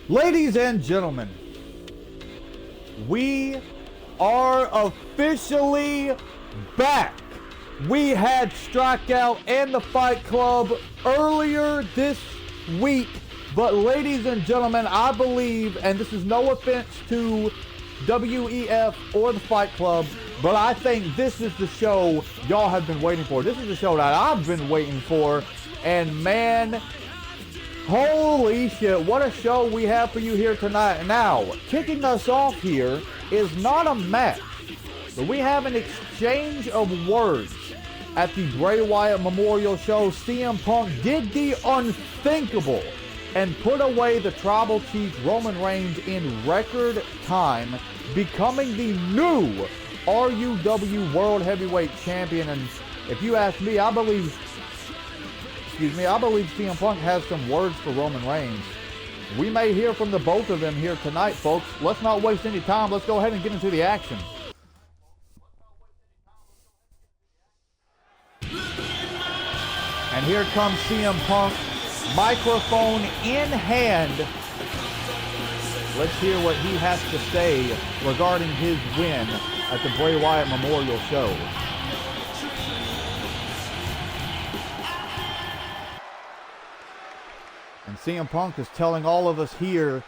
Ladies and gentlemen, we are officially back. We had Strikeout and the Fight Club earlier this week, but ladies and gentlemen, I believe, and this is no offense to WEF or the Fight Club, but I think this is the show y'all have been waiting for. This is the show that I've been waiting for, and man, holy shit, what a show we have for you here tonight. Now, kicking us off here is not a match, but we have an exchange of words at the Bray Wyatt Memorial Show. CM Punk did the unthinkable and put away the Tribal Chief Roman Reigns in record time, becoming the new RUW World Heavyweight Champion. And if you ask me, I believe CM Punk has some words for Roman Reigns. We may hear from the both of them here tonight, folks. Let's not waste any time. Let's go ahead and get into the action. And here comes CM Punk, microphone in hand. Let's hear what he has to say regarding his win at the Bray Wyatt Memorial Show. And CM Punk is telling all of us here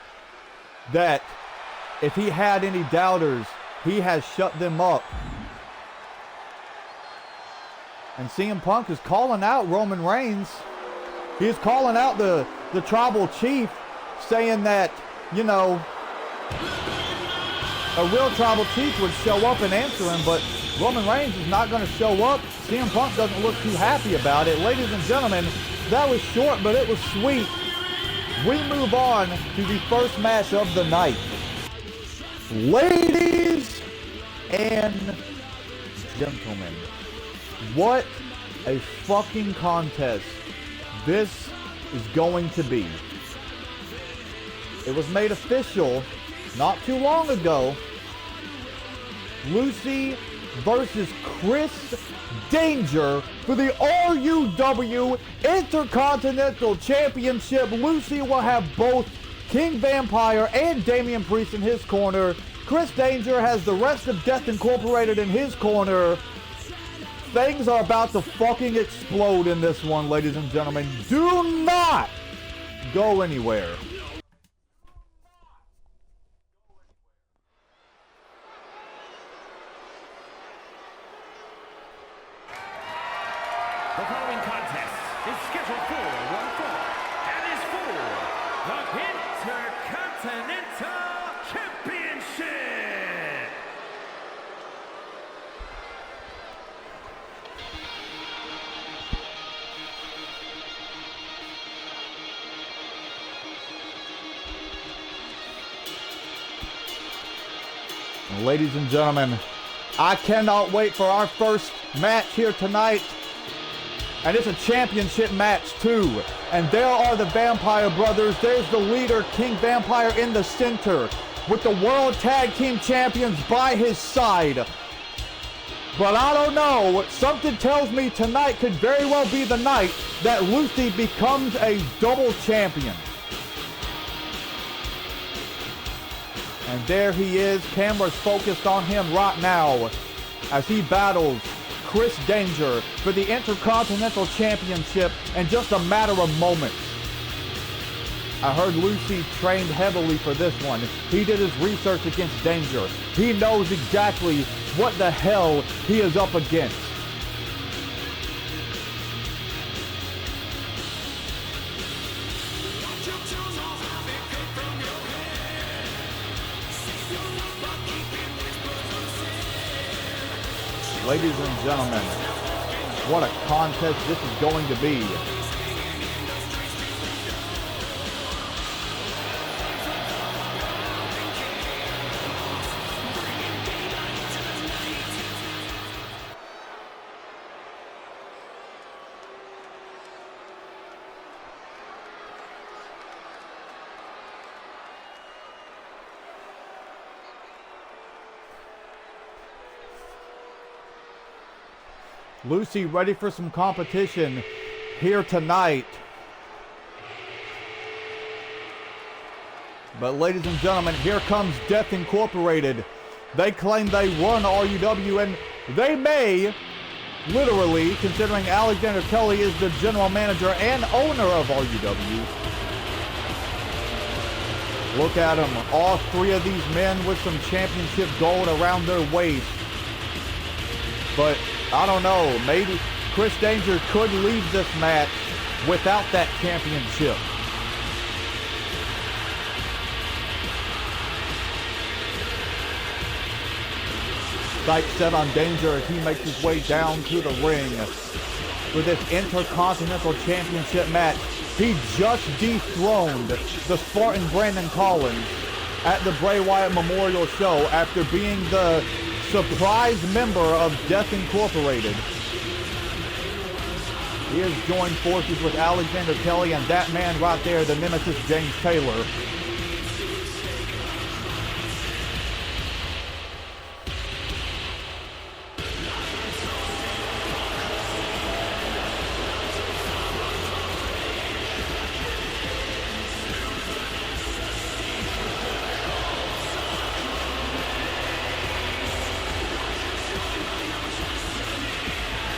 that if he had any doubters, he has shut them up. And CM Punk is calling out Roman Reigns. He's calling out the Tribal Chief, saying that, you know, a real Tribal Chief would show up and answer him, but Roman Reigns is not going to show up. CM Punk doesn't look too happy about it. Ladies and gentlemen, that was short, but it was sweet. We move on to the first match of the night. Ladies and gentlemen, what a fucking contest this is going to be. It was made official not too long ago. Lucy versus Chris Danger for the RUW Intercontinental Championship. Lucy will have both King Vampire and Damian Priest in his corner. Chris Danger has the rest of Death Incorporated in his corner. Things are about to fucking explode in this one, ladies and gentlemen. Do not go anywhere. The following contest is scheduled for one fall and is for the Intercontinental Championship. Ladies and gentlemen, I cannot wait for our first match here tonight. And it's a championship match too. And there are the Vampire Brothers. There's the leader, King Vampire, in the center, with the World Tag Team Champions by his side. But I don't know, something tells me tonight could very well be the night that Lucy becomes a double champion. And there he is, cameras focused on him right now as he battles Chris Danger for the Intercontinental Championship in just a matter of moments. I heard Lucy trained heavily for this one. He did his research against Danger. He knows exactly what the hell he is up against. Ladies and gentlemen, what a contest this is going to be. Lucy ready for some competition here tonight. But ladies and gentlemen, here comes Death Incorporated. They claim they run RUW, and they may, literally, considering Alexander Kelly is the general manager and owner of RUW. Look at them, all three of these men with some championship gold around their waist. But I don't know, maybe Chris Danger could leave this match without that championship. Sight set on Danger as he makes his way down to the ring. For this Intercontinental Championship match, he just dethroned the Spartan Brandon Collins at the Bray Wyatt Memorial Show after being the surprise member of Death Incorporated. He has joined forces with Alexander Kelly and that man right there, the Nemesis James Taylor.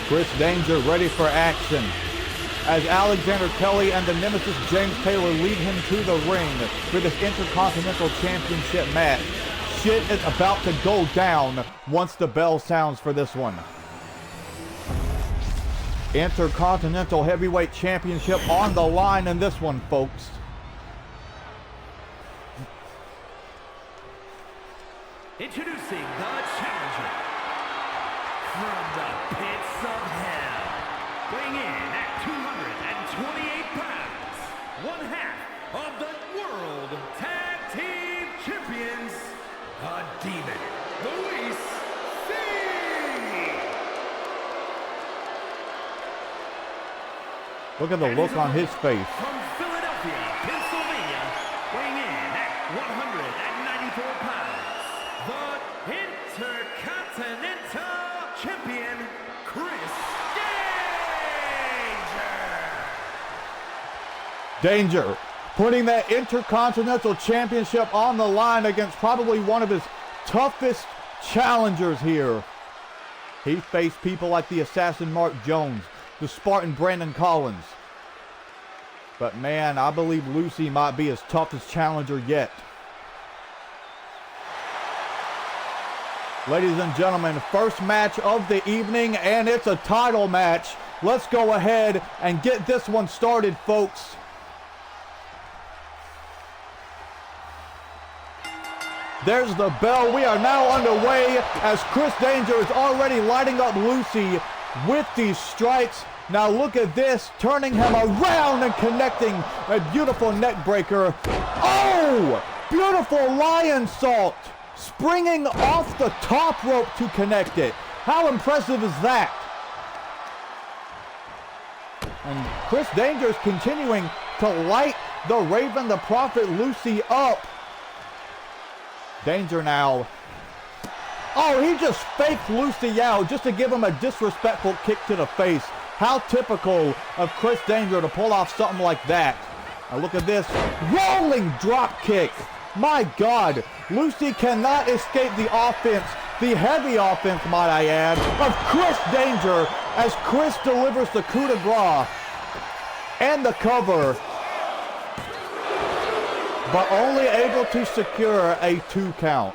Chris Danger ready for action as Alexander Kelly and the Nemesis James Taylor lead him to the ring for this Intercontinental Championship match. Shit is about to go down once the bell sounds for this one. Intercontinental Heavyweight Championship on the line in this one, folks. Introducing the challenger from the pits of hell, weighing in at 228 pounds, one half of the World Tag Team Champions, a demon, Luis C. Look at the look on his face. From Philadelphia, Pennsylvania, weighing in at 194 pounds, the Intercontinental Champion, Chris Danger. Danger putting that Intercontinental Championship on the line against probably one of his toughest challengers here. He faced people like the Assassin Mark Jones, the Spartan Brandon Collins. But man, I believe Lucy might be his toughest challenger yet. Ladies and gentlemen, first match of the evening, and it's a title match. Let's go ahead and get this one started, folks. There's the bell. We are now underway as Chris Danger is already lighting up Lucy with these strikes. Now look at this, turning him around and connecting a beautiful neck breaker. Oh, beautiful lion salt, springing off the top rope to connect it. How impressive is that? And Chris Danger is continuing to light the Raven, the Prophet, Lucy up. Danger now. Oh, he just faked Lucy out just to give him a disrespectful kick to the face. How typical of Chris Danger to pull off something like that. Now look at this. Rolling drop kick. My God. Lucy cannot escape the offense, the heavy offense, might I add, of Chris Danger as Chris delivers the coup de grace and the cover, but only able to secure a 2 count.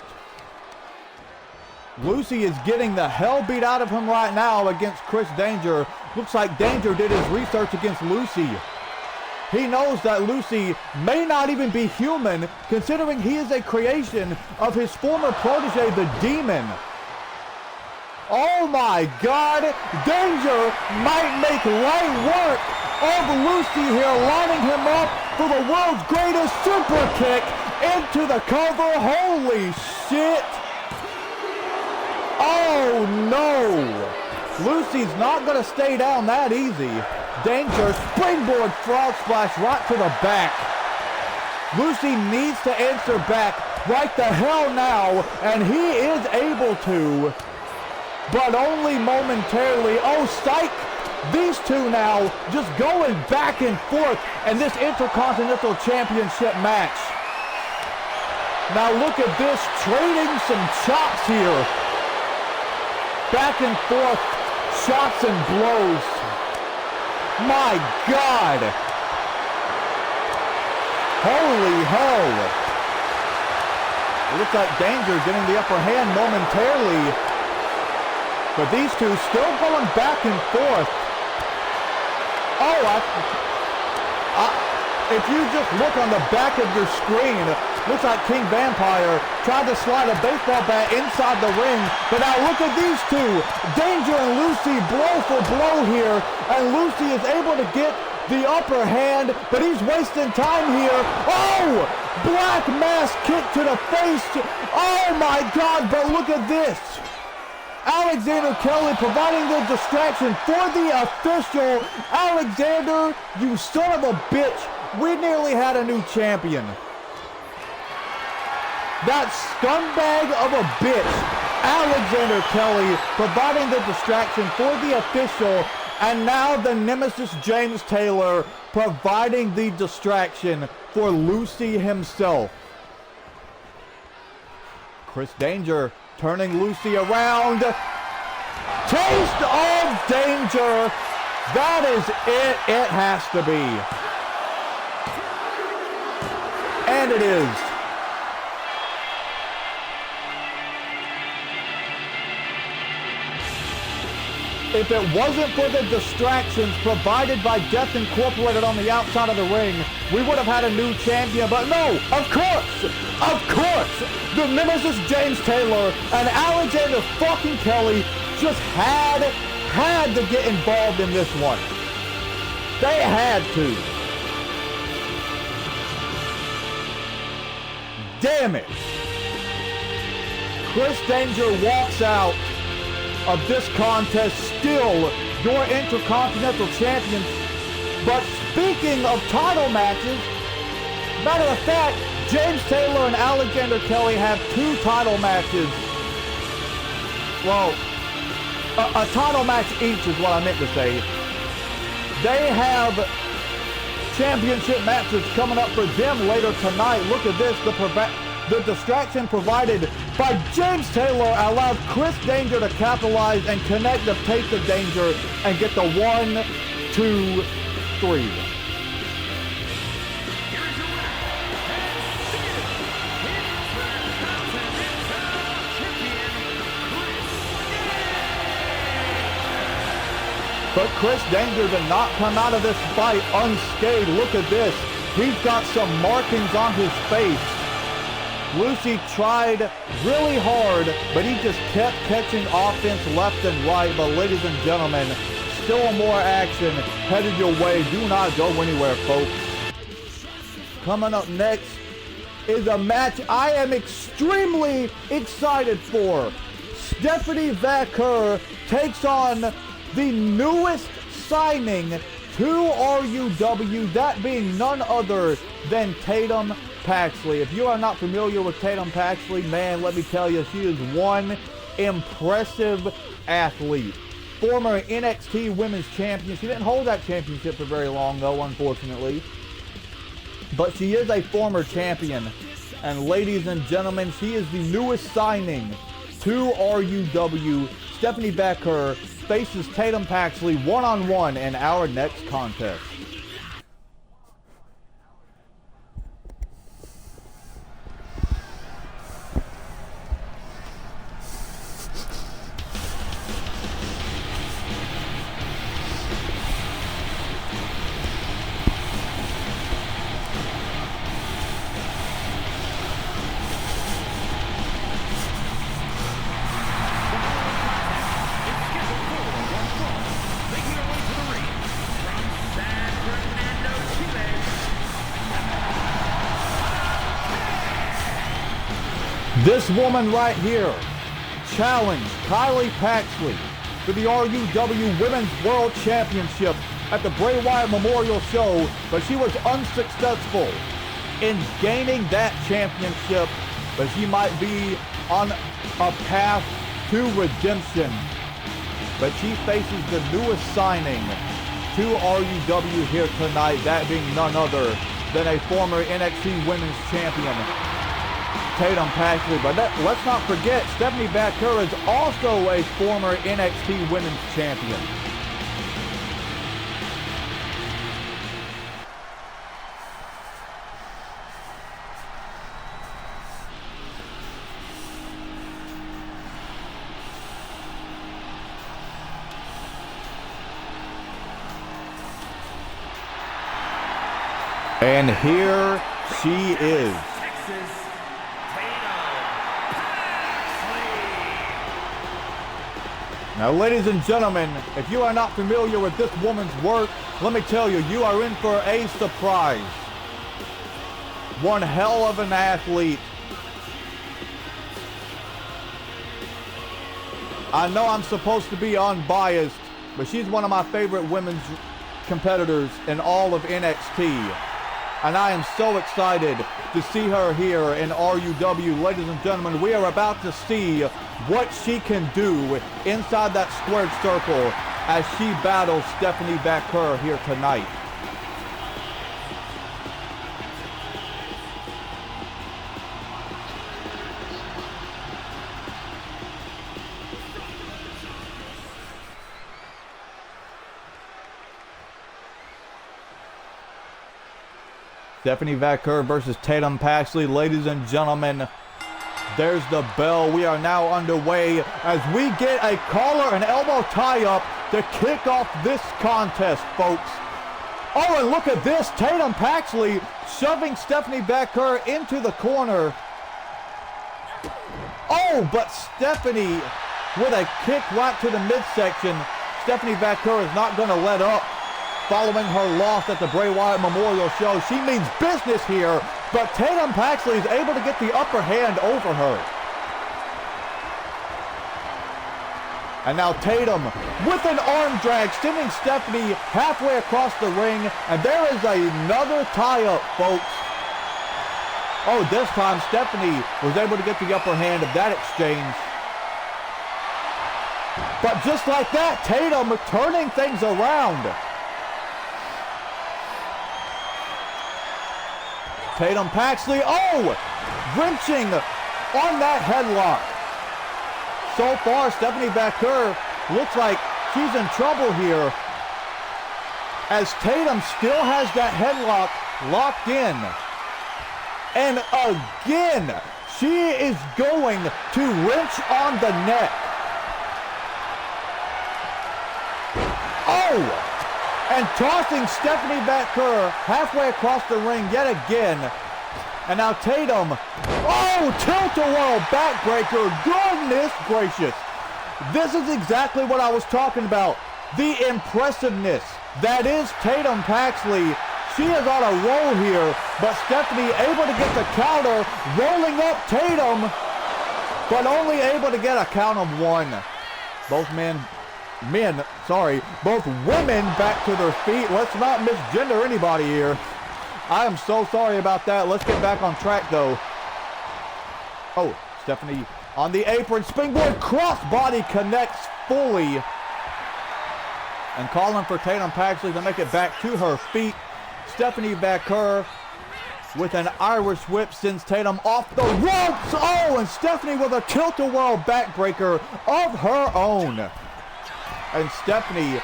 Lucy is getting the hell beat out of him right now against Chris Danger. Looks like Danger did his research against Lucy. He knows that Lucy may not even be human, considering he is a creation of his former protege, the Demon. Oh my God, Danger might make light work of Lucy here, lining him up for the world's greatest super kick into the cover. Holy shit. Oh no. Lucy's not going to stay down that easy. Danger, springboard frog splash right to the back. Lucy needs to answer back right the hell now, and he is able to, but only momentarily. Oh, psych! These two now just going back and forth in this Intercontinental Championship match. Now look at this, trading some chops here. Back and forth, shots and blows. My God. Holy hell. It looks like Danger getting the upper hand momentarily. But these two still going back and forth. Oh, if you just look on the back of your screen, looks like King Vampire tried to slide a baseball bat inside the ring. But now look at these two. Danger and Lucy blow for blow here. And Lucy is able to get the upper hand, but he's wasting time here. Oh! Black mass kick to the face. Oh my God, but look at this. Alexander Kelly providing the distraction for the official. Alexander, you son of a bitch. We nearly had a new champion. That scumbag of a bitch, Alexander Kelly, providing the distraction for the official. And now the nemesis James Taylor providing the distraction for Lucy himself. Chris Danger turning Lucy around. Taste of danger. That is it. It has to be. And it is. If it wasn't for the distractions provided by Death Incorporated on the outside of the ring, we would have had a new champion. But no, of course, the nemesis James Taylor and Alexander fucking Kelly just had to get involved in this one. They had to. Damn it. Chris Danger walks out of this contest still your Intercontinental Champions. But speaking of title matches, matter of fact, James Taylor and Alexander Kelly have 2 title matches. Well, a title match each is what I meant to say. They have championship matches coming up for them later tonight. Look at this, the distraction provided by James Taylor allowed Chris Danger to capitalize and connect the Taste of Danger and get the 1, 2, 3. But Chris Danger did not come out of this fight unscathed. Look at this. He's got some markings on his face. Lucy tried really hard, but he just kept catching offense left and right. But ladies and gentlemen, still more action headed your way. Do not go anywhere, folks. Coming up next is a match I am extremely excited for. Stephanie Vaquer takes on the newest signing to RUW, that being none other than Tatum Paxley. If you are not familiar with Tatum Paxley, man, let me tell you, she is one impressive athlete. Former NXT Women's Champion. She didn't hold that championship for very long, though, unfortunately. But she is a former champion. And ladies and gentlemen, she is the newest signing to RUW. Stephanie Vaquer faces Tatum Paxley one-on-one in our next contest. This woman right here challenged Kylie Paxley for the RUW Women's World Championship at the Bray Wyatt Memorial Show, but she was unsuccessful in gaining that championship, but she might be on a path to redemption. But she faces the newest signing to RUW here tonight, that being none other than a former NXT Women's Champion, Tatum Paxley. But let's not forget, Stephanie Baker is also a former NXT Women's Champion. And here she is. Now, ladies and gentlemen, if you are not familiar with this woman's work, let me tell you, you are in for a surprise. One hell of an athlete. I know I'm supposed to be unbiased, but she's one of my favorite women's competitors in all of NXT. And I am so excited to see her here in RUW. Ladies and gentlemen, we are about to see what she can do inside that squared circle as she battles Stephanie Baker here tonight. Stephanie Baker versus Tatum Paxley. Ladies and gentlemen, there's the bell. We are now underway as we get a collar and elbow tie-up to kick off this contest, folks. Oh, and look at this. Tatum Paxley shoving Stephanie Baker into the corner. Oh, but Stephanie with a kick right to the midsection. Stephanie Baker is not going to let up. Following her loss at the Bray Wyatt Memorial Show, she means business here, but Tatum Paxley is able to get the upper hand over her. And now Tatum with an arm drag, sending Stephanie halfway across the ring, and there is another tie-up, folks. Oh, this time Stephanie was able to get the upper hand of that exchange. But just like that, Tatum turning things around. Tatum Paxley, oh, wrenching on that headlock. So far, Stephanie Baker looks like she's in trouble here, as Tatum still has that headlock locked in. And again, she is going to wrench on the neck. Oh! And tossing Stephanie Baker halfway across the ring yet again. And now Tatum, oh, tilt-a-whirl backbreaker, goodness gracious. This is exactly what I was talking about. The impressiveness that is Tatum Paxley. She is on a roll here, but Stephanie able to get the counter, rolling up Tatum, but only able to get a count of one. Both both women back to their feet. Let's not misgender anybody here. I am so sorry about that. Let's get back on track, though. Oh, Stephanie on the apron. Springboard crossbody connects fully. And calling for Tatum Paxley to make it back to her feet. Stephanie Baker with an Irish whip sends Tatum off the ropes. Oh, and Stephanie with a tilt-a-whirl backbreaker of her own. And Stephanie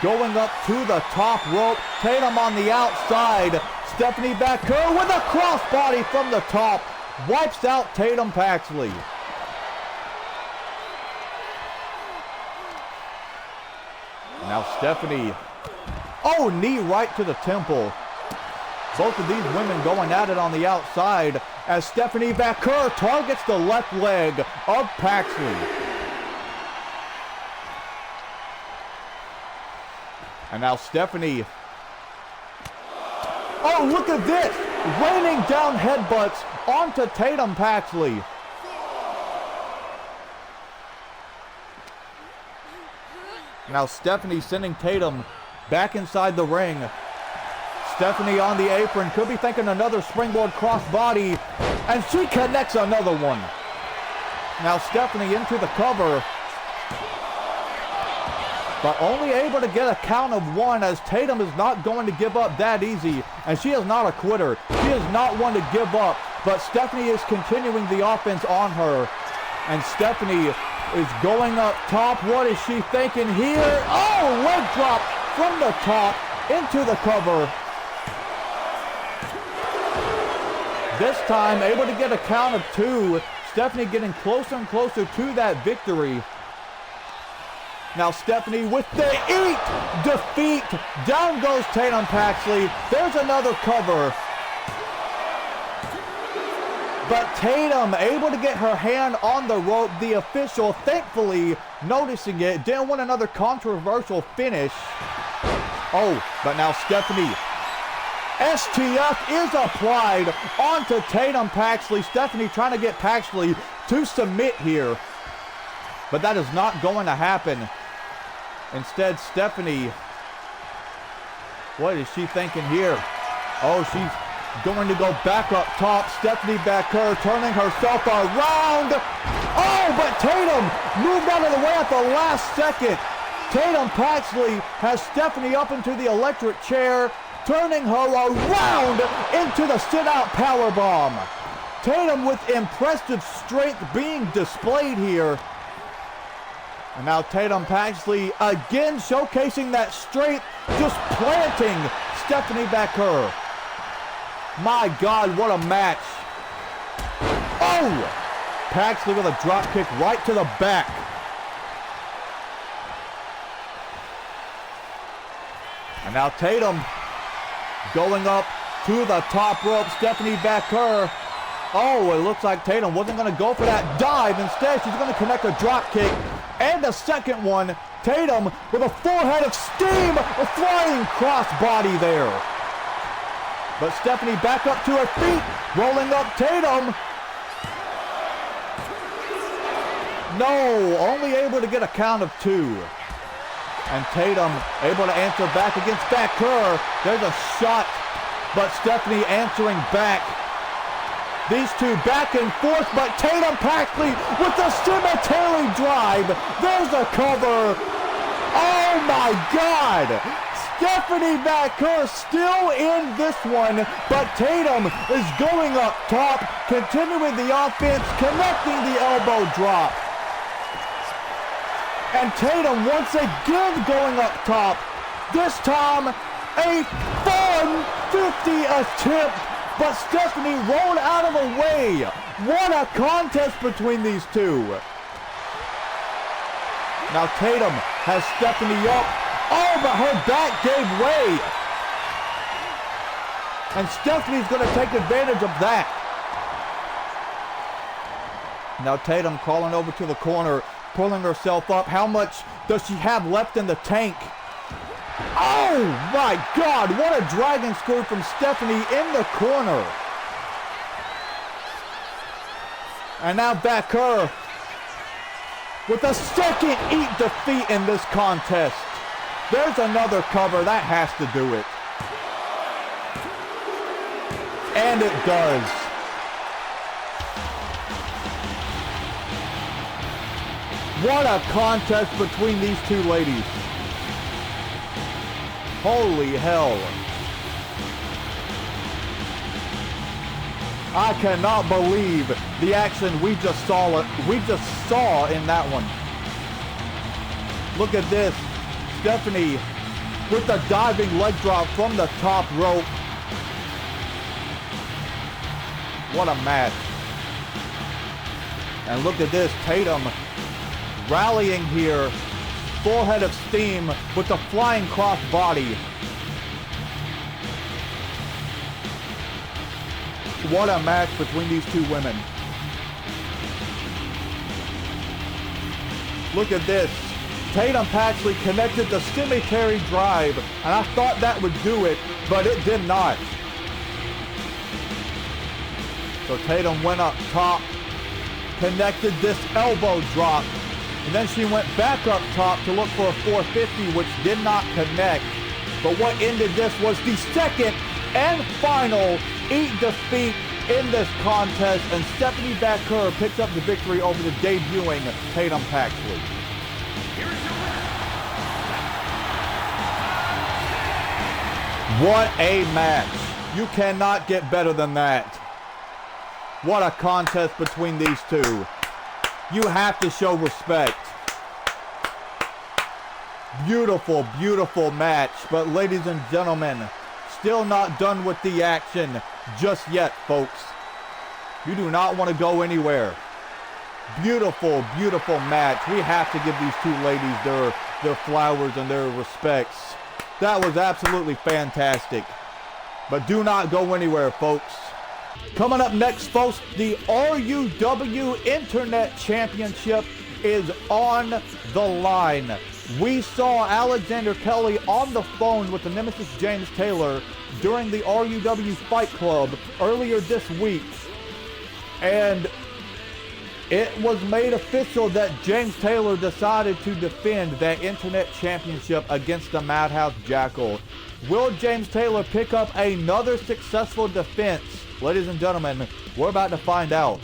going up to the top rope. Tatum on the outside. Stephanie Baker with a crossbody from the top. Wipes out Tatum Paxley. Now Stephanie. Oh, knee right to the temple. Both of these women going at it on the outside as Stephanie Baker targets the left leg of Paxley. And now Stephanie. Oh, look at this. Raining down headbutts onto Tatum Paxley. Now Stephanie sending Tatum back inside the ring. Stephanie on the apron. Could be thinking another springboard crossbody. And she connects another one. Now Stephanie into the cover. But only able to get a count of one, as Tatum is not going to give up that easy. And she is not a quitter. She is not one to give up but Stephanie is continuing the offense on her. And Stephanie is going up top. What is she thinking here? Oh, leg drop from the top into the cover. This time, able to get a count of 2. Stephanie getting closer and closer to that victory. Now Stephanie with the defeat. Down goes Tatum Paxley. There's another cover. But Tatum able to get her hand on the rope. The official, thankfully, noticing it. Didn't want another controversial finish. Oh, but now Stephanie. STF is applied onto Tatum Paxley. Stephanie trying to get Paxley to submit here. But that is not going to happen. Instead, Stephanie, what is she thinking here? Oh, she's going to go back up top. Stephanie Baker turning herself around. Oh, but Tatum moved out of the way at the last second. Tatum Paxley has Stephanie up into the electric chair, turning her around into the sit-out powerbomb. Tatum with impressive strength being displayed here. And now Tatum Paxley again showcasing that strength, just planting Stephanie Baker. My God, what a match. Oh! Paxley with a drop kick right to the back. And now Tatum going up to the top rope. Stephanie Baker. Oh, it looks like Tatum wasn't going to go for that dive. Instead, she's going to connect a drop kick. And a second one. Tatum with a full head of steam. A flying crossbody there. But Stephanie back up to her feet. Rolling up Tatum. No, only able to get a count of 2. And Tatum able to answer back against Baker. There's a shot. But Stephanie answering back. These two back and forth, but Tatum Paxley with the cemetery drive. There's a cover. Oh my God. Stephanie Baker still in this one, but Tatum is going up top, continuing the offense, connecting the elbow drop. And Tatum once again going up top. This time, a 450 attempt. But Stephanie rolled out of the way. What a contest between these two. Now Tatum has Stephanie up. Oh, but her back gave way. And Stephanie's going to take advantage of that. Now Tatum crawling over to the corner, pulling herself up. How much does she have left in the tank? Oh my God, what a dragon screw from Stephanie in the corner. And now Baker with a second defeat in this contest. There's another cover, that has to do it. And it does. What a contest between these two ladies. Holy hell. I cannot believe the action we just saw in that one. Look at this. Stephanie with the diving leg drop from the top rope. What a match. And look at this. Tatum rallying here. Full head of steam with the flying cross body. What a match between these two women. Look at this. Tatum Paxley connected the cemetery drive, and I thought that would do it, but it did not. So Tatum went up top, connected this elbow drop, and then she went back up top to look for a 450, which did not connect. But what ended this was the second and final defeat in this contest, and Stephanie Baker picks up the victory over the debuting Tatum Paxley. What a match. You cannot get better than that. What a contest between these two. You have to show respect. Beautiful, beautiful match. But ladies and gentlemen, still not done with the action just yet, folks. You do not want to go anywhere. Beautiful, beautiful match. We have to give these two ladies their flowers and their respects. That was absolutely fantastic. But do not go anywhere, folks. Coming up next, folks, the RUW Internet Championship is on the line. We saw Alexander Kelly on the phone with the Nemesis James Taylor during the RUW Fight Club earlier this week. And it was made official that James Taylor decided to defend that Internet Championship against the Madhouse Jackal. Will James Taylor pick up another successful defense? Ladies and gentlemen, we're about to find out.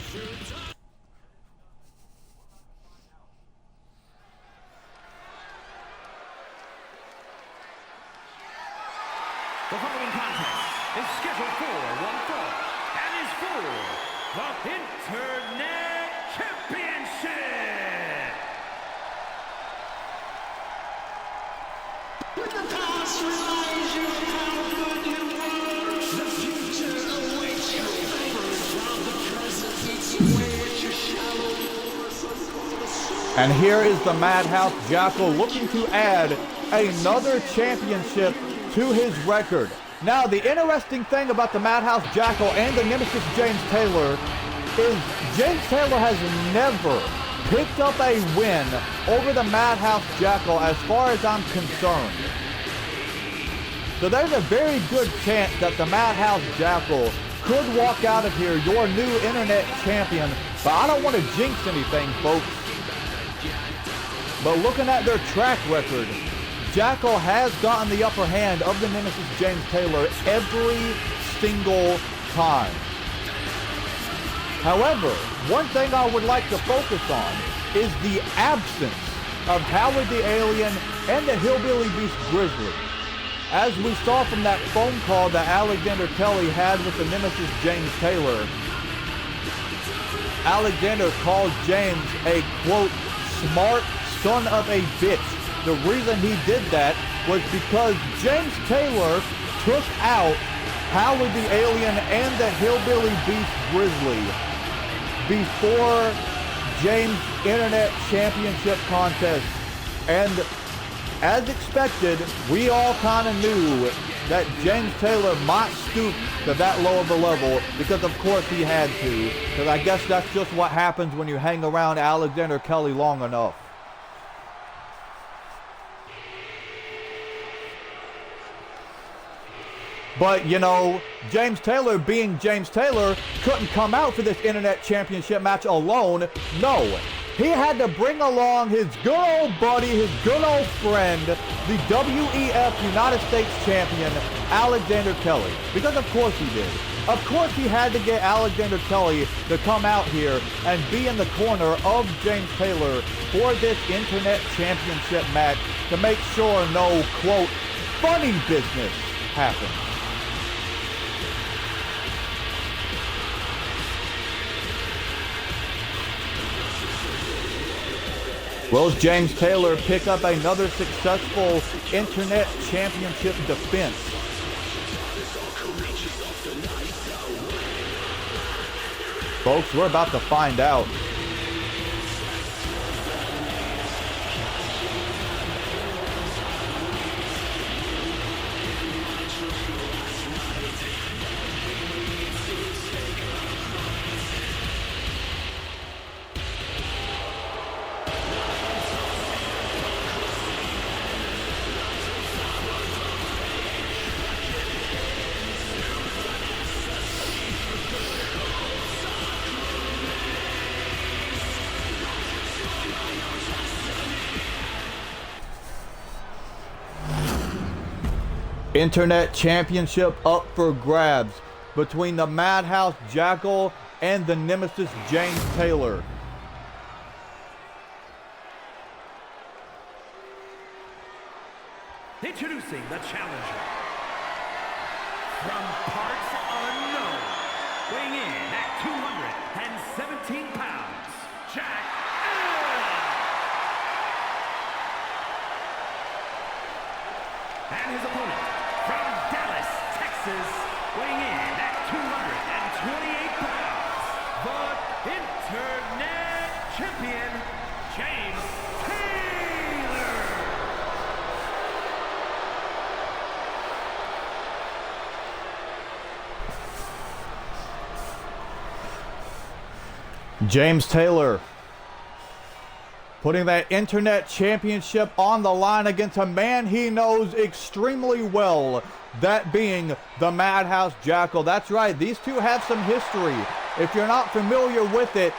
The following contest is scheduled for one fall and is for the Internet Championship. When the past reminds you how good you were, the future awaits you. From the present eats away at your shallow water. And here is the Madhouse Jackal looking to add another championship to his record. Now, the interesting thing about the Madhouse Jackal and the Nemesis James Taylor is James Taylor has never picked up a win over the Madhouse Jackal as far as I'm concerned. So there's a very good chance that the Madhouse Jackal could walk out of here your new internet champion, but I don't want to jinx anything, folks. But looking at their track record, Jackal has gotten the upper hand of the Nemesis James Taylor every single time. However, one thing I would like to focus on is the absence of Howard the Alien and the Hillbilly Beast Grizzly. As we saw from that phone call that Alexander Kelly had with the Nemesis James Taylor, Alexander called James a, quote, smart son of a bitch. The reason he did that was because James Taylor took out Howard the Alien and the Hillbilly Beast Grizzly before James' Internet Championship contest. And as expected, we all kind of knew that James Taylor might stoop to that low of a level because of course he had to. Because I guess that's just what happens when you hang around Alexander Kelly long enough. But, you know, James Taylor being James Taylor couldn't come out for this Internet Championship match alone. No, he had to bring along his good old buddy, his good old friend, the WEF United States Champion, Alexander Kelly. Because of course he did. Of course he had to get Alexander Kelly to come out here and be in the corner of James Taylor for this Internet Championship match to make sure no, quote, funny business happens. Will James Taylor pick up another successful Internet Championship defense? Folks, we're about to find out. Internet Championship up for grabs between the Madhouse Jackal and the Nemesis James Taylor. Introducing the challenger. From parts unknown, weighing in at 217 pounds, Jack Allen. And his opponent, from Dallas, Texas, weighing in at 228 pounds, the Internet Champion, James Taylor. James Taylor putting that Internet Championship on the line against a man he knows extremely well, that being the Madhouse Jackal. That's right, these two have some history. If you're not familiar with it,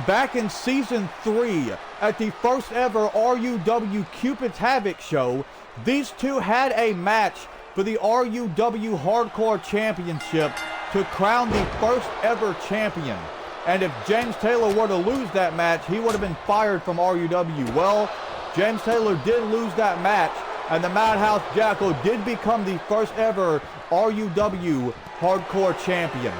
back in Season 3, at the first ever RUW Cupid's Havoc show, these two had a match for the RUW Hardcore Championship to crown the first ever champion. And if James Taylor were to lose that match, he would have been fired from RUW. Well, James Taylor did lose that match, and the Madhouse Jackal did become the first ever RUW Hardcore Champion.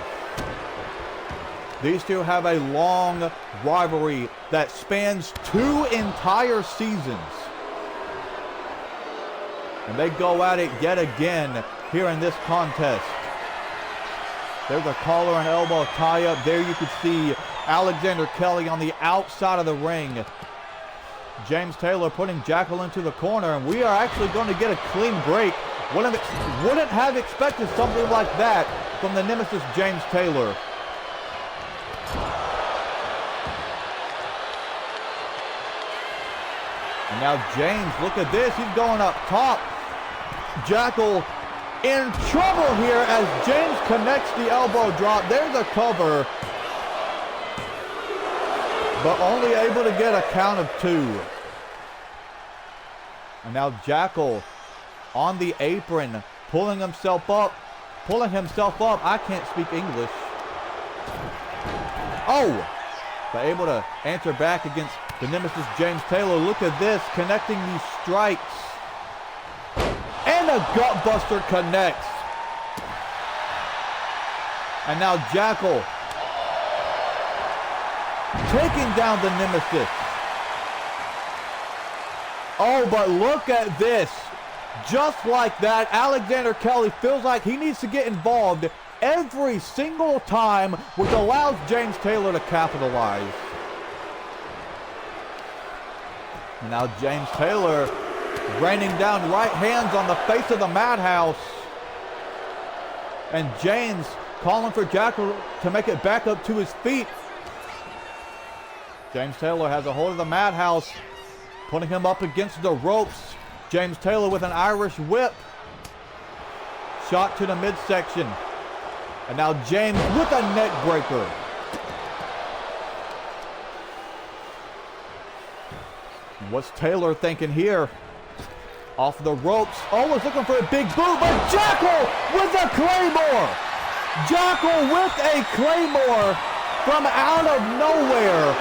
These two have a long rivalry that spans 2 entire seasons. And they go at it yet again here in this contest. There's a collar and elbow tie-up. There you can see Alexander Kelly on the outside of the ring. James Taylor putting Jackal into the corner, and we are actually going to get a clean break. Wouldn't have expected something like that from the nemesis James Taylor. And now James, look at this. He's going up top. Jackal in trouble here as James connects the elbow drop. There's a cover, but only able to get a count of 2. And now Jackal on the apron, pulling himself up. I can't speak English. Oh, but able to answer back against the nemesis James Taylor. Look at this, connecting these strikes. And a gut buster connects. And now Jackal taking down the nemesis. Oh, but look at this. Just like that, Alexander Kelly feels like he needs to get involved every single time, which allows James Taylor to capitalize. And now James Taylor raining down right hands on the face of the Madhouse. And James calling for Jackal to make it back up to his feet. James Taylor has a hold of the Madhouse, putting him up against the ropes. James Taylor with an Irish whip. Shot to the midsection. And now James with a neck breaker. What's Taylor thinking here? Off the ropes. Oh, was looking for a big boot, but Jackal with a Claymore! Jackal with a Claymore from out of nowhere.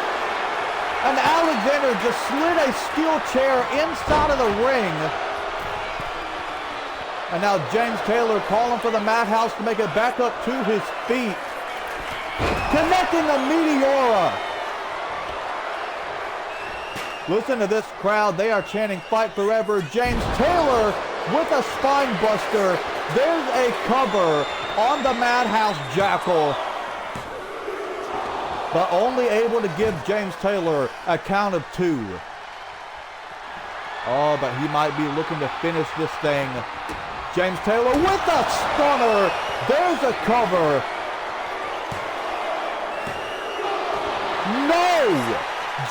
And Alexander just slid a steel chair inside of the ring. And now James Taylor calling for the Madhouse to make it back up to his feet. Connecting the Meteora. Listen to this crowd. They are chanting "Fight Forever." James Taylor with a spine buster. There's a cover on the Madhouse Jackal, but only able to give James Taylor a count of 2. Oh, but he might be looking to finish this thing. James Taylor with a stunner. There's a cover. No!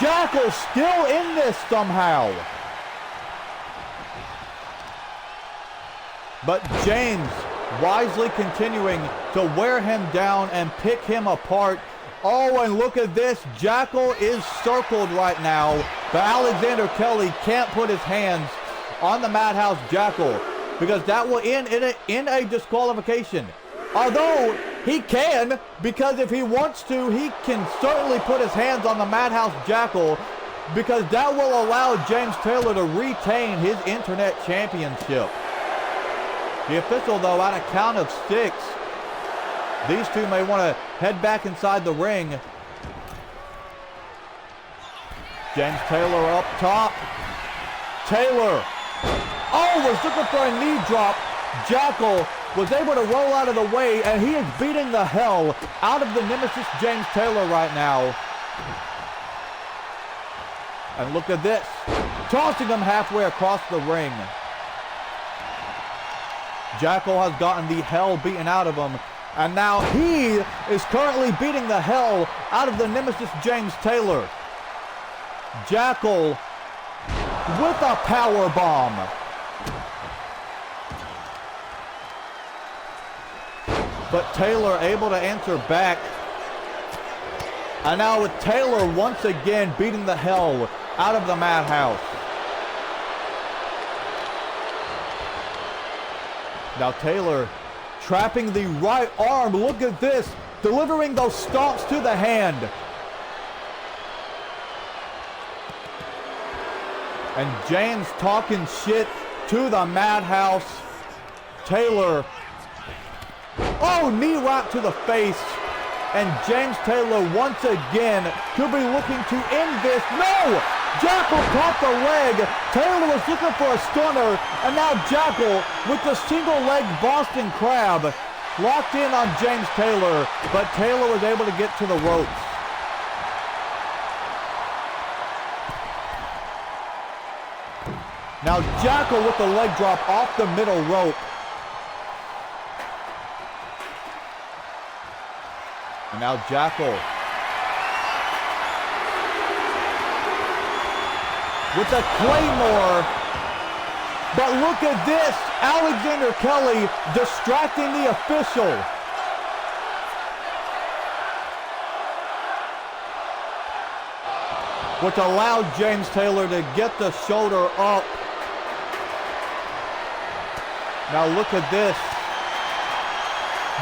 Jackal still in this somehow. But James wisely continuing to wear him down and pick him apart. Oh, and look at this. Jackal is circled right now, but Alexander Kelly can't put his hands on the Madhouse Jackal because that will end in a disqualification. Although he can, because if he wants to, he can certainly put his hands on the Madhouse Jackal, because that will allow James Taylor to retain his Internet Championship. The official, though, at a count of 6, These two may want to head back inside the ring. James Taylor up top. Taylor, was looking for a knee drop. Jackal was able to roll out of the way, and he is beating the hell out of the nemesis James Taylor right now. And look at this, tossing him halfway across the ring. Jackal has gotten the hell beaten out of him, and now he is currently beating the hell out of the nemesis James Taylor. Jackal with a power bomb. But Taylor able to answer back. And now with Taylor once again beating the hell out of the Madhouse. Now Taylor trapping the right arm. Look at this. Delivering those stomps to the hand. And James talking shit to the Madhouse. Taylor. Knee right to the face. And James Taylor once again could be looking to end this. No! Jackal caught the leg. Taylor was looking for a stunner. And now Jackal with the single leg Boston Crab locked in on James Taylor. But Taylor was able to get to the ropes. Now Jackal with the leg drop off the middle rope. And now Jackal with the Claymore. But look at this. Alexander Kelly distracting the official. Which allowed James Taylor to get the shoulder up. Now look at this.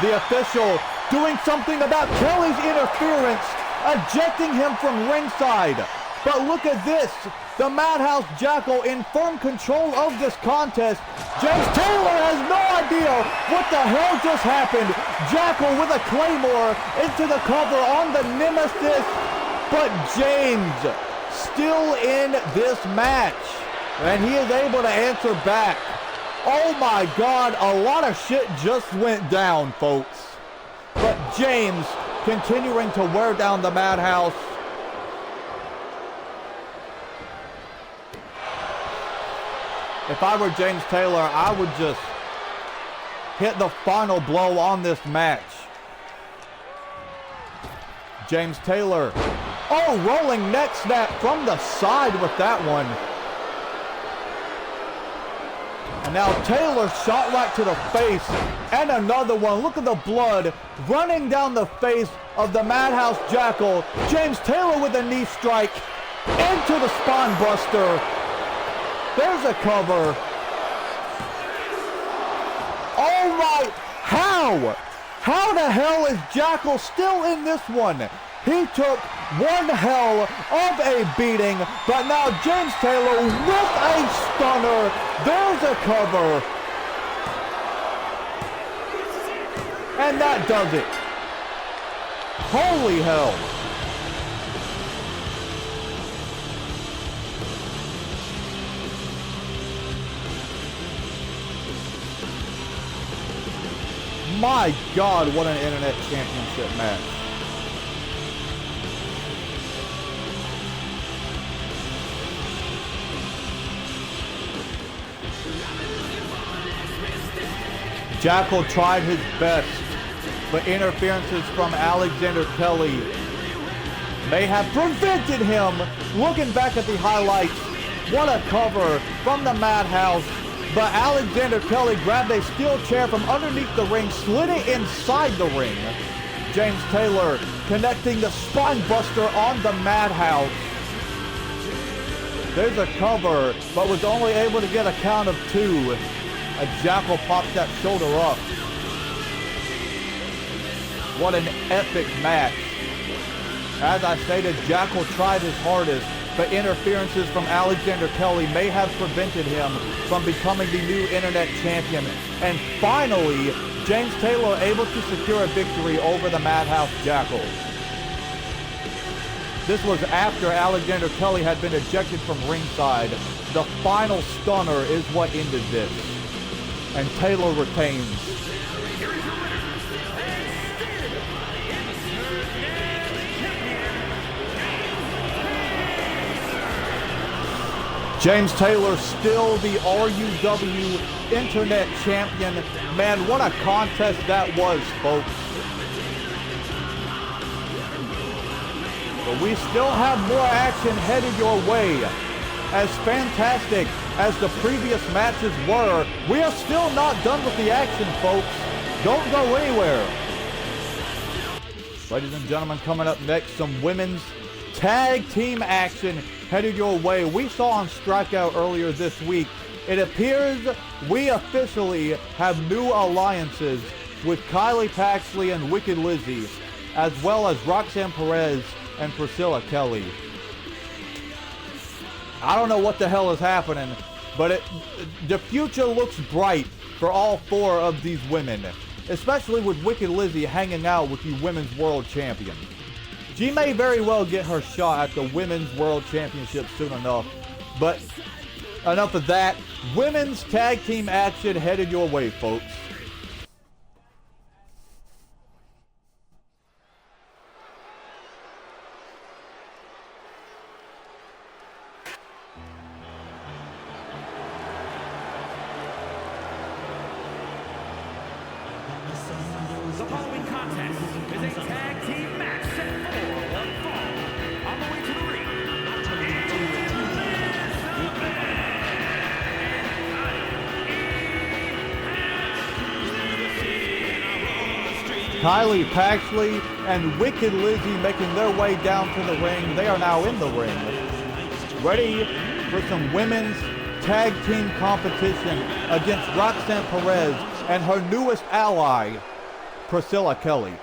The official doing something about Kelly's interference, ejecting him from ringside. But look at this. The Madhouse Jackal in firm control of this contest. James Taylor has no idea what the hell just happened. Jackal with a Claymore into the cover on the Nemesis. But James still in this match. And he is able to answer back. Oh my God, a lot of shit just went down, folks. But James continuing to wear down the Madhouse. If I were James Taylor, I would just hit the final blow on this match. James Taylor. Rolling neck snap from the side with that one. And now Taylor shot right to the face. And another one. Look at the blood running down the face of the Madhouse Jackal. James Taylor with a knee strike into the spine buster. There's a cover. All right. How the hell is Jackal still in this one? He took one hell of a beating, but now James Taylor with a stunner. There's a cover. And that does it. Holy hell. My God, what an internet championship match. Jackal tried his best, but interferences from Alexander Kelly may have prevented him. Looking back at the highlights, what a cover from the Madhouse. But Alexander Kelly grabbed a steel chair from underneath the ring, slid it inside the ring. James Taylor connecting the spine buster on the Madhouse. There's a cover, but was only able to get a count of 2. A Jackal popped that shoulder up. What an epic match. As I stated, Jackal tried his hardest, but interferences from Alexander Kelly may have prevented him from becoming the new internet champion. And finally, James Taylor able to secure a victory over the Madhouse Jackal. This was after Alexander Kelly had been ejected from ringside. The final stunner is what ended this. And Taylor retains. James Taylor still the RUW Internet Champion. Man, what a contest that was, folks. But we still have more action headed your way. As fantastic as the previous matches were, we are still not done with the action, folks. Don't go anywhere. Ladies and gentlemen, coming up next, some women's tag team action headed your way. We saw on Strikeout earlier this week, it appears we officially have new alliances with Kylie Paxley and Wicked Lizzie, as well as Roxanne Perez and Priscilla Kelly. I don't know what the hell is happening, but the future looks bright for all four of these women, especially with Wicked Lizzie hanging out with the Women's World Champion. She may very well get her shot at the Women's World Championship soon enough, but enough of that. Women's tag team action headed your way, folks. The following contest is a tag team match set for one fall. On the way to the ring, Kylie Paxley and Wicked Lizzie making their way down to the ring. They are now in the ring, ready for some women's tag team competition against Roxanne Perez and her newest ally, Priscilla Kelly.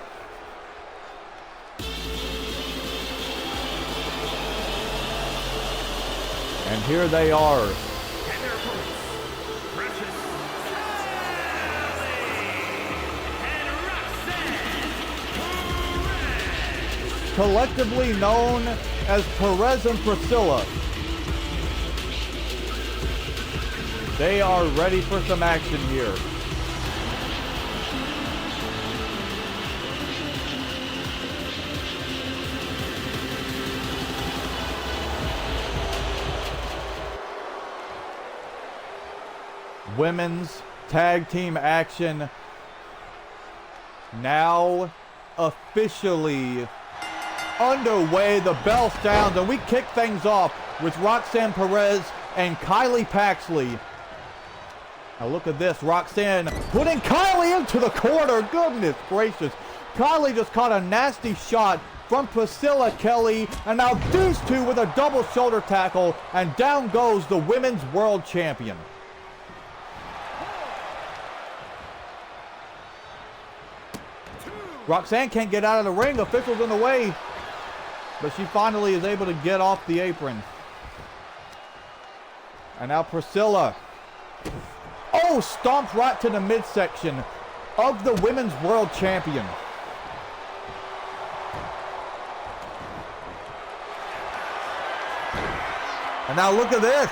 And here they are. Collectively known as Perez and Priscilla. They are ready for some action here. Women's tag team action now officially underway. The bell sounds and we kick things off with Roxanne Perez and Kylie Paxley. Now look at this, Roxanne putting Kylie into the corner. Goodness gracious. Kylie just caught a nasty shot from Priscilla Kelly, and now these two with a double shoulder tackle, and down goes the Women's World Champion. Roxanne can't get out of the ring, officials in the way, but she finally is able to get off the apron. And now Priscilla, stomps right to the midsection of the Women's World Champion. And now look at this.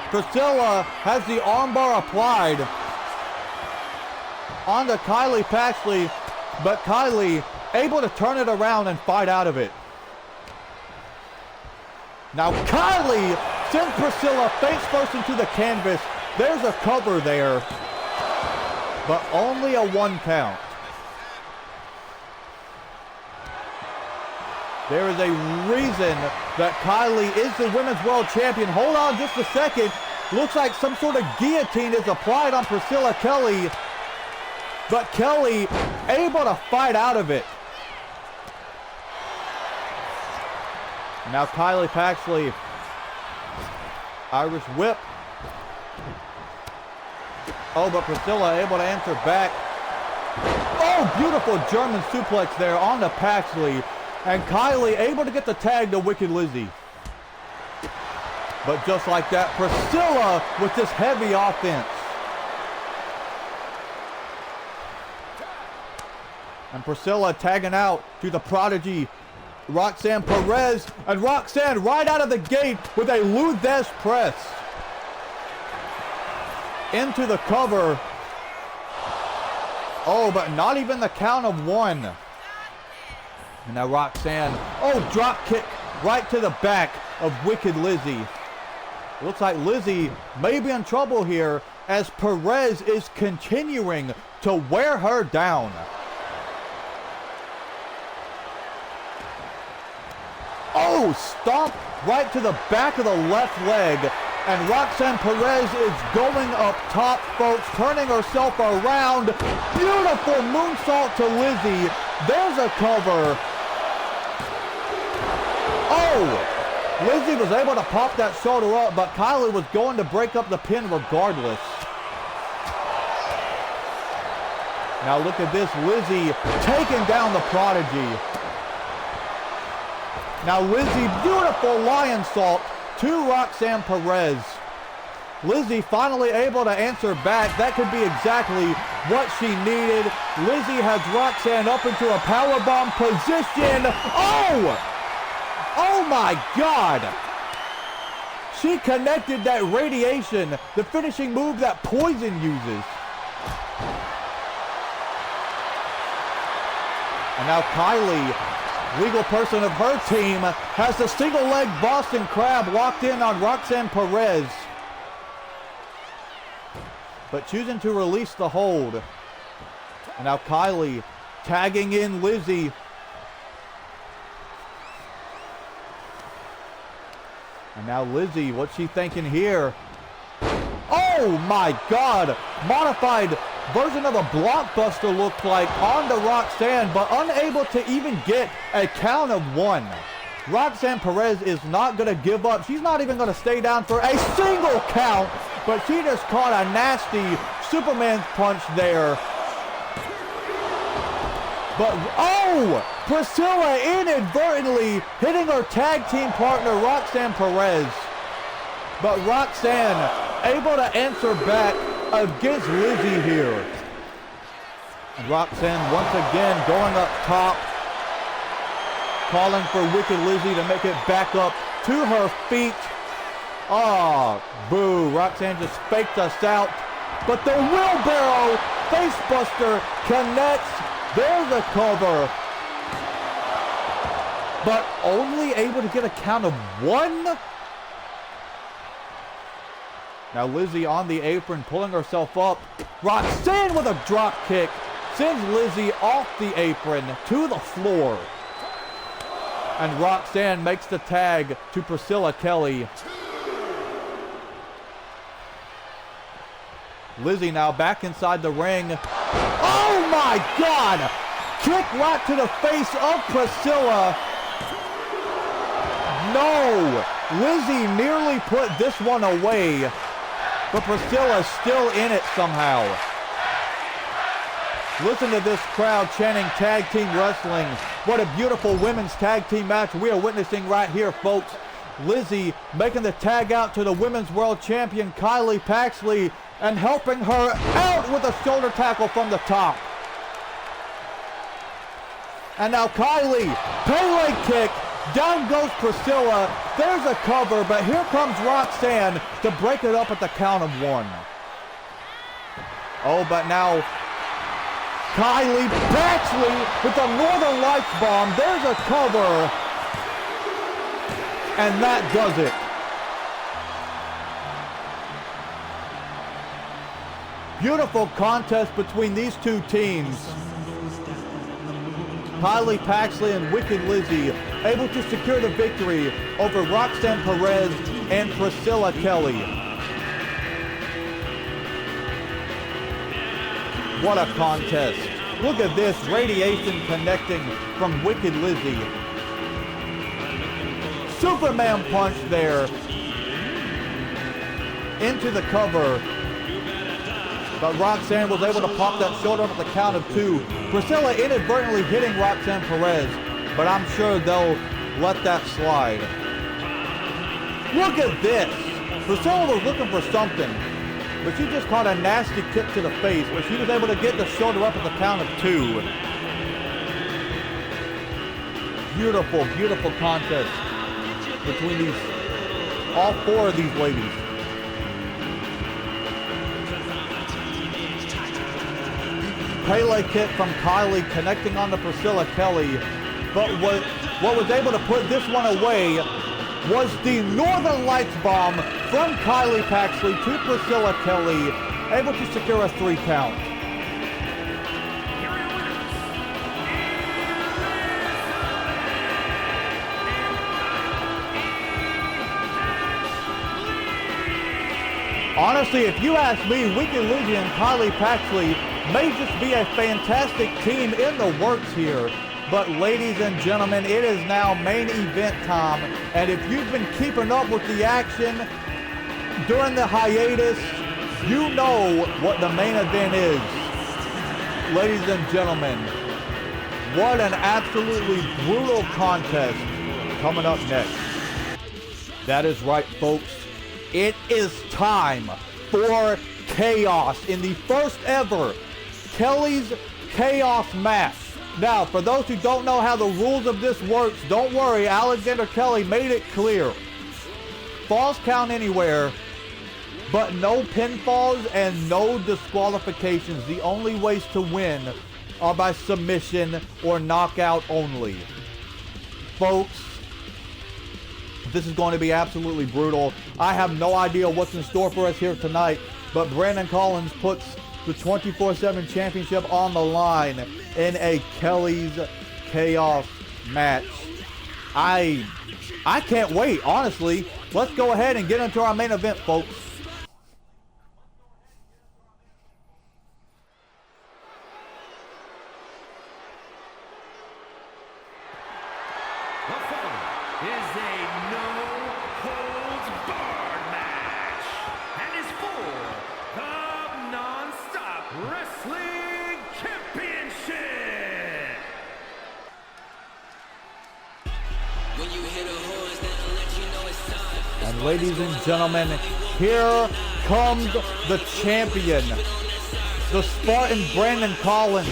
Priscilla has the armbar applied onto Kylie Paxley, but Kylie able to turn it around and fight out of it. Now Kylie sends Priscilla face first into the canvas. There's a cover there, but only a 1 count. There is a reason that Kylie is the Women's World Champion. Hold on just a second. Looks like some sort of guillotine is applied on Priscilla Kelly, but Kelly able to fight out of it. Now Kylie Paxley, Irish whip. Oh, but Priscilla able to answer back. Oh, beautiful German suplex there on the Paxley. And Kylie able to get the tag to Wicked Lizzie. But just like that, Priscilla with this heavy offense. And Priscilla tagging out to the prodigy, Roxanne Perez. And Roxanne right out of the gate with a Luthez press. Into the cover. Oh, but not even the count of one. And now Roxanne, oh, drop kick right to the back of Wicked Lizzie. Looks like Lizzie may be in trouble here as Perez is continuing to wear her down. Oh, stomp right to the back of the left leg. And Roxanne Perez is going up top, folks, turning herself around. Beautiful moonsault to Lizzie. There's a cover. Oh! Lizzie was able to pop that shoulder up, but Kylie was going to break up the pin regardless. Now look at this, Lizzie taking down the prodigy. Now Lizzie, beautiful lion salt to Roxanne Perez. Lizzie finally able to answer back. That could be exactly what she needed. Lizzie has Roxanne up into a powerbomb position. Oh! Oh my God! She connected that radiation, the finishing move that Poison uses. And now Kylie, legal person of her team, has the single leg Boston Crab locked in on Roxanne Perez. But choosing to release the hold. And now Kylie tagging in Lizzie. And now Lizzie, what's she thinking here? Oh my God! Modified version of a blockbuster looked like on to Roxanne, but unable to even get a count of one. Roxanne Perez is not going to give up. She's not even going to stay down for a single count, but she just caught a nasty Superman punch there. But, oh! Priscilla inadvertently hitting her tag team partner, Roxanne Perez. But Roxanne able to answer back against Lizzie here. And Roxanne once again going up top. Calling for Wicked Lizzie to make it back up to her feet. Ah, boo. Roxanne just faked us out. But the wheelbarrow facebuster connects. There's a cover. But only able to get a count of one. Now Lizzie on the apron, pulling herself up. Roxanne with a drop kick sends Lizzie off the apron to the floor. And Roxanne makes the tag to Priscilla Kelly. Lizzie now back inside the ring. Oh my God! Kick right to the face of Priscilla. No! Lizzie nearly put this one away, but Priscilla's still in it somehow. Listen to this crowd chanting tag team wrestling. What a beautiful women's tag team match we are witnessing right here, folks. Lizzie making the tag out to the women's world champion, Kylie Paxley, and helping her out with a shoulder tackle from the top. And now Kylie, Pele kick, down goes Priscilla. There's a cover, but here comes Roxanne to break it up at the count of one. Oh, but now Kylie Paxley with the Northern Lights bomb. There's a cover. And that does it. Beautiful contest between these two teams. Kylie Paxley and Wicked Lizzie able to secure the victory over Roxanne Perez and Priscilla Kelly. What a contest. Look at this, radiation connecting from Wicked Lizzie. Superman punch there into the cover. But Roxanne was able to pop that shoulder up at the count of two. Priscilla inadvertently hitting Roxanne Perez, but I'm sure they'll let that slide. Look at this. Priscilla was looking for something, but she just caught a nasty kick to the face, but she was able to get the shoulder up at the count of two. beautiful, beautiful contest between all four of these ladies. Pele kick from Kylie connecting on to Priscilla Kelly, but what was able to put this one away was the Northern Lights bomb from Kylie Paxley to Priscilla Kelly, able to secure a 3 count. Honestly, if you ask me, Wicked Luigi and Kylie Paxley may just be a fantastic team in the works here. But ladies and gentlemen, it is now main event time. And if you've been keeping up with the action during the hiatus, you know what the main event is. Ladies and gentlemen, what an absolutely brutal contest coming up next. That is right, folks. It is time for KAOS in the first ever Kelly's KAOS match. Now, for those who don't know how the rules of this works, don't worry, Alexander Kelly made it clear. Falls count anywhere, but no pinfalls and no disqualifications. The only ways to win are by submission or knockout only. Folks, this is going to be absolutely brutal. I have no idea what's in store for us here tonight, but Brandon Collins puts the 24/7 championship on the line in a Kelly's KAOS match. I can't wait, honestly. Let's go ahead and get into our main event, folks. The following is a no-holds-barred match and is for the Non-Stop Wrestling Championship. When you hear the horns, that'll let you know it's time. And ladies and gentlemen, here comes the champion, the Spartan Brandon Collins.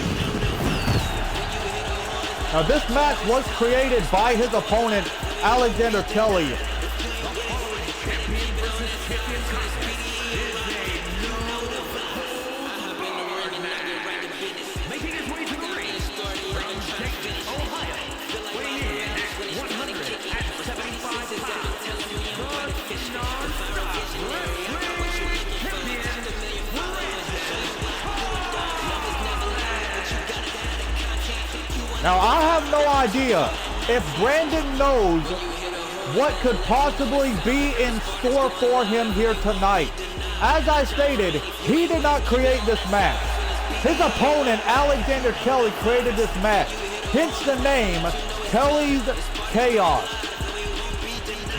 Now this match was created by his opponent, Alexander Kelly. The following champion versus champion contest is a no-holds-barred match. Making his way to the ring from Dayton, Ohio, weighing in at 175 pounds, the Non-Stop Wrestling Champion, Now I have no idea if Brandon knows what could possibly be in store for him here tonight. As I stated, he did not create this match. His opponent, Alexander Kelly, created this match. Hence the name, Kelly's KAOS.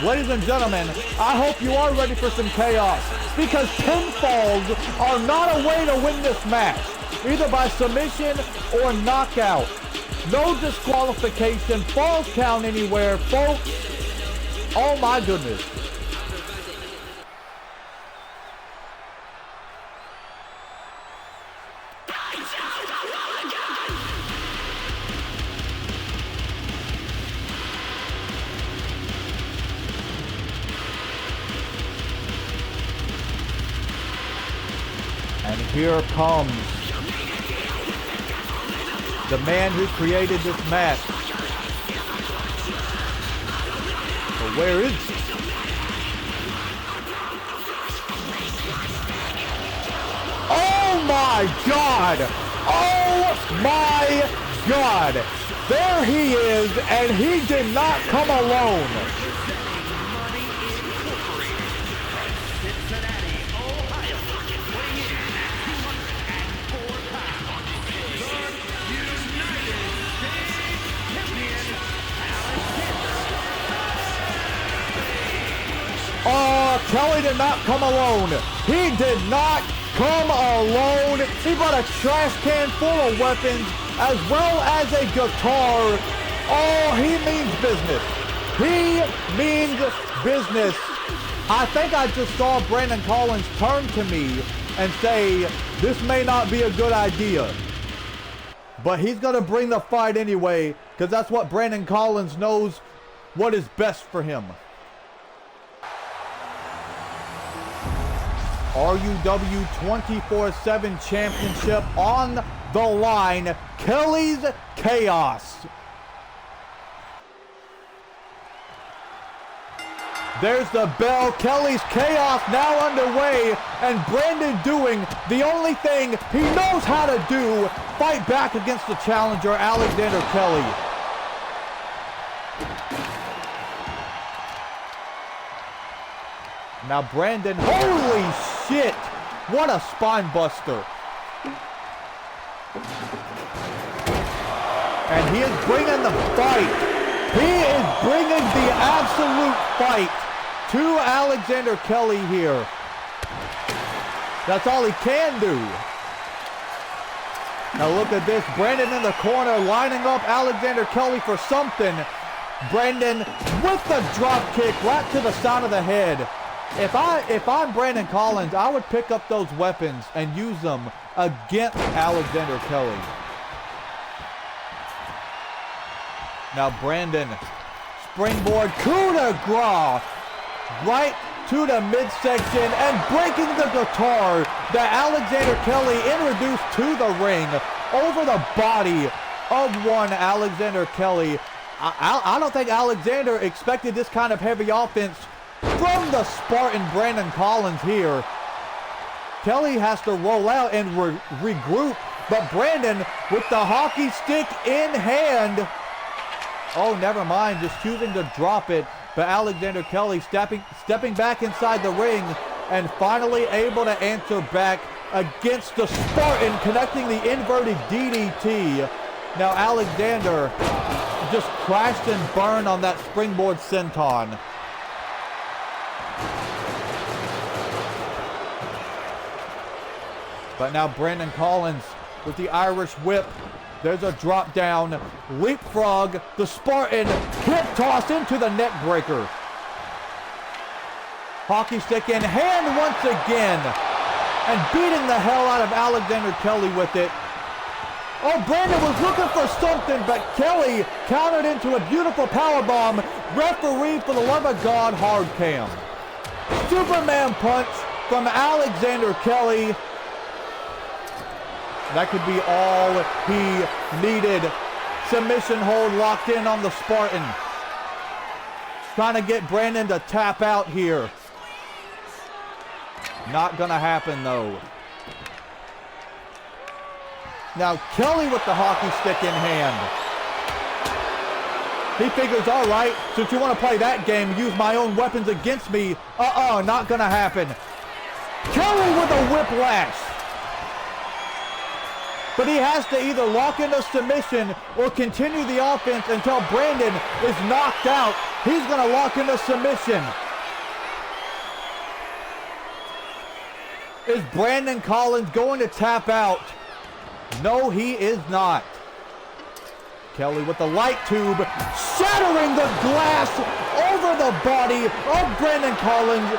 Ladies and gentlemen, I hope you are ready for some chaos, because pinfalls are not a way to win this match, either by submission or knockout. No disqualification, falls count anywhere, folks. Oh my goodness. And here comes the man who created this match. But where is he? Oh my God! Oh my God! There he is, and he did not come alone. Oh, Kelly did not come alone. He did not come alone. He brought a trash can full of weapons as well as a guitar. Oh, he means business. He means business. I think I just saw Brandon Collins turn to me and say, this may not be a good idea. But he's going to bring the fight anyway, because that's what Brandon Collins knows what is best for him. RUW 24/7 Championship on the line. Kelly's KAOS. There's the bell. Kelly's KAOS now underway, and Brandon doing the only thing he knows how to do, fight back against the challenger, Alexander Kelly. Now Brandon, holy shit, what a spine buster. And he is bringing the fight. He is bringing the absolute fight to Alexander Kelly here. That's all he can do. Now look at this, Brandon in the corner lining up Alexander Kelly for something. Brandon with the drop kick right to the side of the head. If I'm Brandon Collins, I would pick up those weapons and use them against Alexander Kelly. Now Brandon, springboard coup de grace, right to the midsection and breaking the guitar that Alexander Kelly introduced to the ring over the body of one Alexander Kelly. I don't think Alexander expected this kind of heavy offense from the Spartan Brandon Collins here. Kelly has to roll out and regroup, but Brandon with the hockey stick in hand. Oh, never mind, just choosing to drop it. But Alexander Kelly stepping back inside the ring and finally able to answer back against the Spartan, connecting the inverted DDT. Now Alexander just crashed and burned on that springboard senton. But now Brandon Collins with the Irish whip. There's a drop down, leapfrog, the Spartan, hip toss into the neck breaker. Hockey stick in hand once again, and beating the hell out of Alexander Kelly with it. Oh, Brandon was looking for something, but Kelly countered into a beautiful powerbomb. Referee, for the love of God, hard cam. Superman punch from Alexander Kelly. That could be all he needed. Submission hold locked in on the Spartan. Trying to get Brandon to tap out here. Not gonna happen though. Now Kelly with the hockey stick in hand. He figures, all right, since you want to play that game, use my own weapons against me. Not gonna happen. Kelly with a whiplash. But he has to either lock into submission or continue the offense until Brandon is knocked out. He's going to lock into submission. Is Brandon Collins going to tap out? No, he is not. Kelly with the light tube, shattering the glass over the body of Brandon Collins.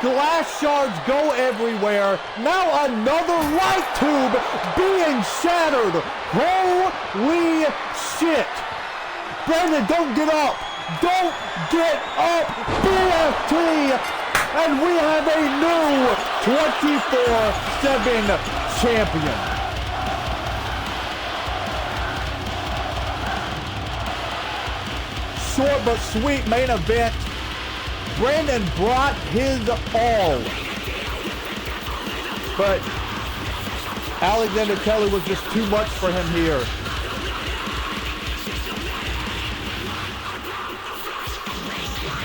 Glass shards go everywhere. Now another light tube being shattered. Holy shit. Brandon, don't get up. Don't get up. BFT. And we have a new 24/7 champion. Short but sweet main event. Brandon brought his all, but Alexander Kelly was just too much for him here.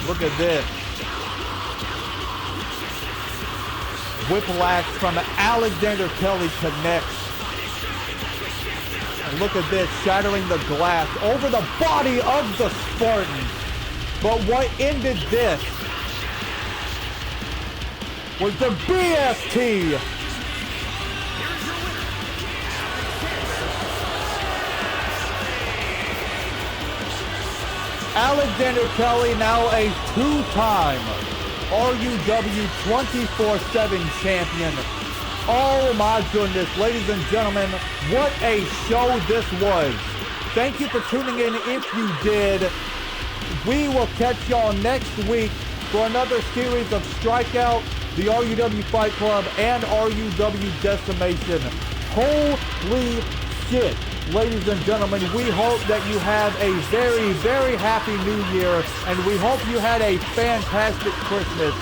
Look at this. Whiplash from Alexander Kelly connects. And look at this, shattering the glass over the body of the Spartan. But what ended this was the BFT. Alexander Kelly, now a two-time RUW 24/7 champion, Oh my goodness, ladies and gentlemen, what a show this was. Thank you for tuning in if you did. We will catch y'all next week for another series of Strikeout, the RUW Fight Club, and RUW Decimation. Holy shit, ladies and gentlemen, we hope that you have a very, very happy New Year, and we hope you had a fantastic Christmas.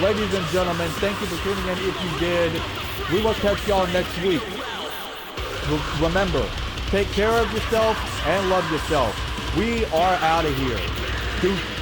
Ladies and gentlemen, thank you for tuning in if you did. We will catch y'all next week. Remember, take care of yourself and love yourself. We are out of here. Peace.